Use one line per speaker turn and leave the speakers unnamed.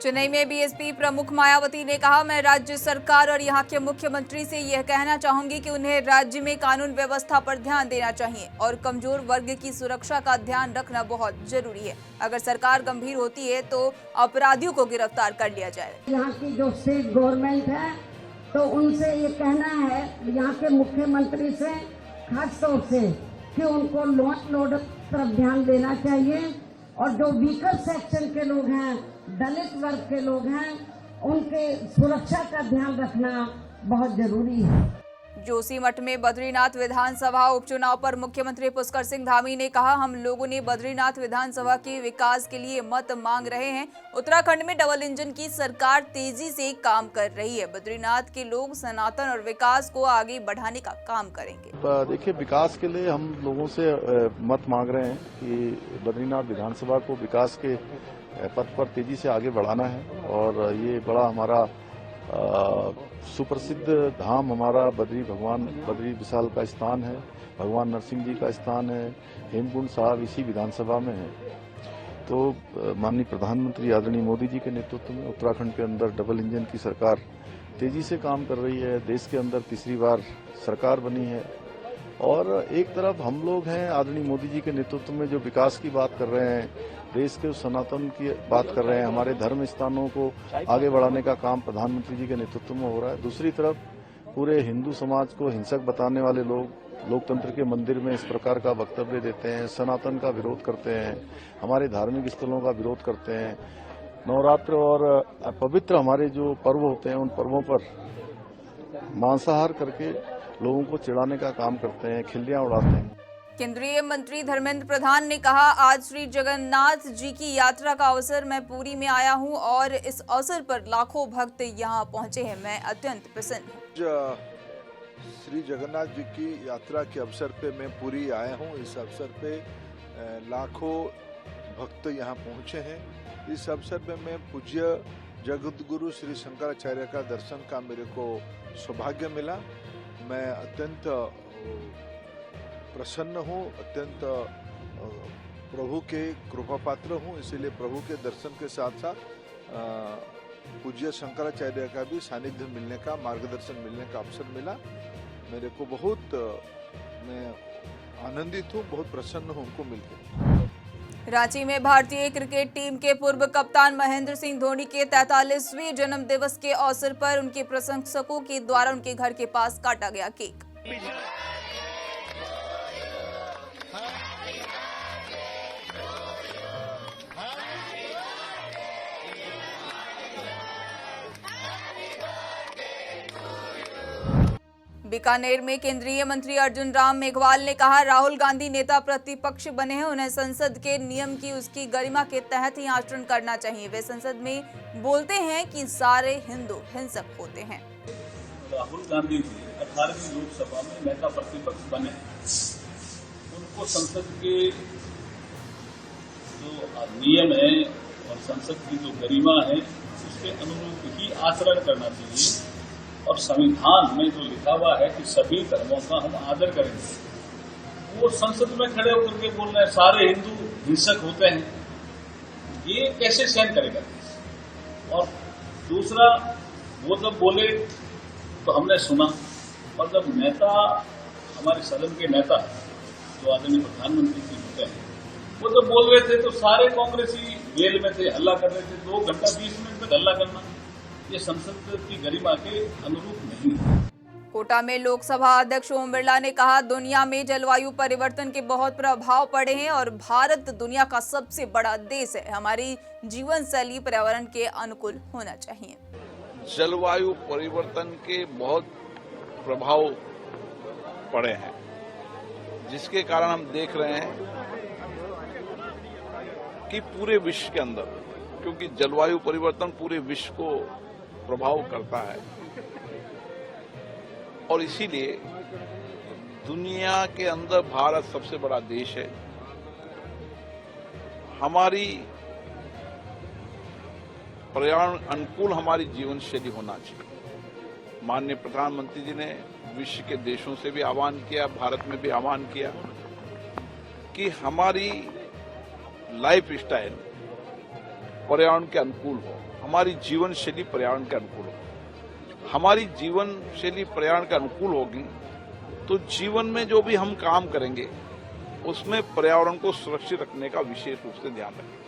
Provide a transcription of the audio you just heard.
चेन्नई में बीएसपी प्रमुख मायावती ने कहा, मैं राज्य सरकार और यहां के मुख्यमंत्री से यह कहना चाहूंगी कि उन्हें राज्य में कानून व्यवस्था पर ध्यान देना चाहिए और कमजोर वर्ग की सुरक्षा का ध्यान रखना बहुत जरूरी है। अगर सरकार गंभीर होती है तो अपराधियों को गिरफ्तार कर लिया जाए।
यहाँ की जो स्टेट गवर्नमेंट है तो उनसे ये कहना है, यहाँ के मुख्यमंत्री से खास तौर से, कि उनको लॉ एंड ऑर्डर तरफ ध्यान देना चाहिए और जो वीकर सेक्शन के लोग हैं, दलित वर्ग के लोग हैं, उनके सुरक्षा का ध्यान रखना बहुत जरूरी है।
जोशीमठ में बद्रीनाथ विधानसभा उपचुनाव पर मुख्यमंत्री पुष्कर सिंह धामी ने कहा, हम लोगों ने बद्रीनाथ विधानसभा के विकास के लिए मत मांग रहे हैं। उत्तराखंड में डबल इंजन की सरकार तेजी से काम कर रही है। बद्रीनाथ के लोग सनातन और विकास को आगे बढ़ाने का काम करेंगे।
देखिए, विकास के लिए हम लोगों से मत मांग रहे हैं कि बद्रीनाथ विधानसभा को विकास के पथ पर तेजी से आगे बढ़ाना है और ये बड़ा हमारा सुप्रसिद्ध धाम हमारा बद्री विशाल का स्थान है, भगवान नरसिंह जी का स्थान है, हेमकुंड साहब इसी विधानसभा में है। तो माननीय प्रधानमंत्री आदरणीय मोदी जी के नेतृत्व में उत्तराखंड के अंदर डबल इंजन की सरकार तेजी से काम कर रही है। देश के अंदर तीसरी बार सरकार बनी है और एक तरफ हम लोग हैं आदरणीय मोदी जी के नेतृत्व में जो विकास की बात कर रहे हैं, देश के सनातन की बात कर रहे हैं, हमारे धर्म स्थानों को आगे बढ़ाने का काम प्रधानमंत्री जी के नेतृत्व में हो रहा है। दूसरी तरफ पूरे हिंदू समाज को हिंसक बताने वाले लोग लोकतंत्र के मंदिर में इस प्रकार का वक्तव्य देते हैं, सनातन का विरोध करते हैं, हमारे धार्मिक स्थलों का विरोध करते हैं। नवरात्र और पवित्र हमारे जो पर्व होते हैं उन पर्वों पर मांसाहार करके लोगों को चिढ़ाने का काम करते हैं, खिल्लियां उड़ाते हैं।
केंद्रीय मंत्री धर्मेंद्र प्रधान ने कहा, आज श्री जगन्नाथ जी की यात्रा का अवसर मैं पुरी में आया हूं और इस अवसर पर लाखों भक्त यहां पहुंचे हैं। मैं अत्यंत प्रसन्न हूं।
श्री जगन्नाथ जी की यात्रा के अवसर पे मैं पुरी आया हूं। इस अवसर पे लाखों भक्त यहां पहुंचे हैं। इस अवसर पे मैं पूज्य जगतगुरु श्री शंकराचार्य का दर्शन का मेरे को सौभाग्य मिला। मैं अत्यंत प्रसन्न हूँ, अत्यंत प्रभु के कृपा पात्र हूँ। इसीलिए प्रभु के दर्शन के साथ साथ पूज्य शंकराचार्य का भी सानिध्य मिलने का, मार्गदर्शन मिलने का अवसर मिला। मेरे को बहुत मैं आनंदित हूँ, बहुत प्रसन्न हूँ उनको मिलकर।
रांची में भारतीय क्रिकेट टीम के पूर्व कप्तान महेंद्र सिंह धोनी के 43वें जन्म दिवस के अवसर पर उनके प्रशंसकों के द्वारा उनके घर के पास काटा गया केक। बीकानेर में केंद्रीय मंत्री अर्जुन राम मेघवाल ने कहा, राहुल गांधी नेता प्रतिपक्ष बने हैं, उन्हें संसद के नियम की उसकी गरिमा के तहत ही आचरण करना चाहिए। वे संसद में बोलते हैं कि सारे हिंदू हिंसक होते हैं।
राहुल गांधी जी 18वीं लोकसभा में नेता प्रतिपक्ष बने, उनको संसद के जो नियम है और संसद की जो गरिमा है उसके अनुरूप ही आचरण करना चाहिए। और संविधान में जो लिखा हुआ है कि सभी धर्मों का हम आदर करेंगे, वो संसद में खड़े होकर के बोल रहे हैं सारे हिंदू हिंसक होते हैं, ये कैसे सहन करेगा। और दूसरा, वो जब बोले तो हमने सुना, और जब नेता हमारे सदन के नेता जो आदरणीय प्रधानमंत्री जी होते हैं, वो जब बोल रहे थे तो सारे कांग्रेसी जेल में थे, हल्ला कर रहे थे। 2 घंटा 20 मिनट तक हल्ला करना ये संसद की गरिमा के अनुरूप नहीं है।
कोटा में लोकसभा अध्यक्ष ओम बिरला ने कहा, दुनिया में जलवायु परिवर्तन के बहुत प्रभाव पड़े हैं और भारत दुनिया का सबसे बड़ा देश है। हमारी जीवन शैली पर्यावरण के अनुकूल होना चाहिए।
जलवायु परिवर्तन के बहुत प्रभाव पड़े हैं, जिसके कारण हम देख रहे हैं कि पूरे विश्व के अंदर, क्योंकि जलवायु परिवर्तन पूरे विश्व को प्रभाव करता है और इसीलिए दुनिया के अंदर भारत सबसे बड़ा देश है। हमारी पर्यावरण अनुकूल हमारी जीवन शैली होना चाहिए। माननीय प्रधानमंत्री जी ने विश्व के देशों से भी आह्वान किया, भारत में भी आह्वान किया कि हमारी लाइफ स्टाइल पर्यावरण के अनुकूल हो, हमारी जीवन शैली पर्यावरण के अनुकूल हो। हमारी जीवन शैली पर्यावरण के अनुकूल होगी तो जीवन में जो भी हम काम करेंगे उसमें पर्यावरण को सुरक्षित रखने का विशेष रूप से ध्यान रखें।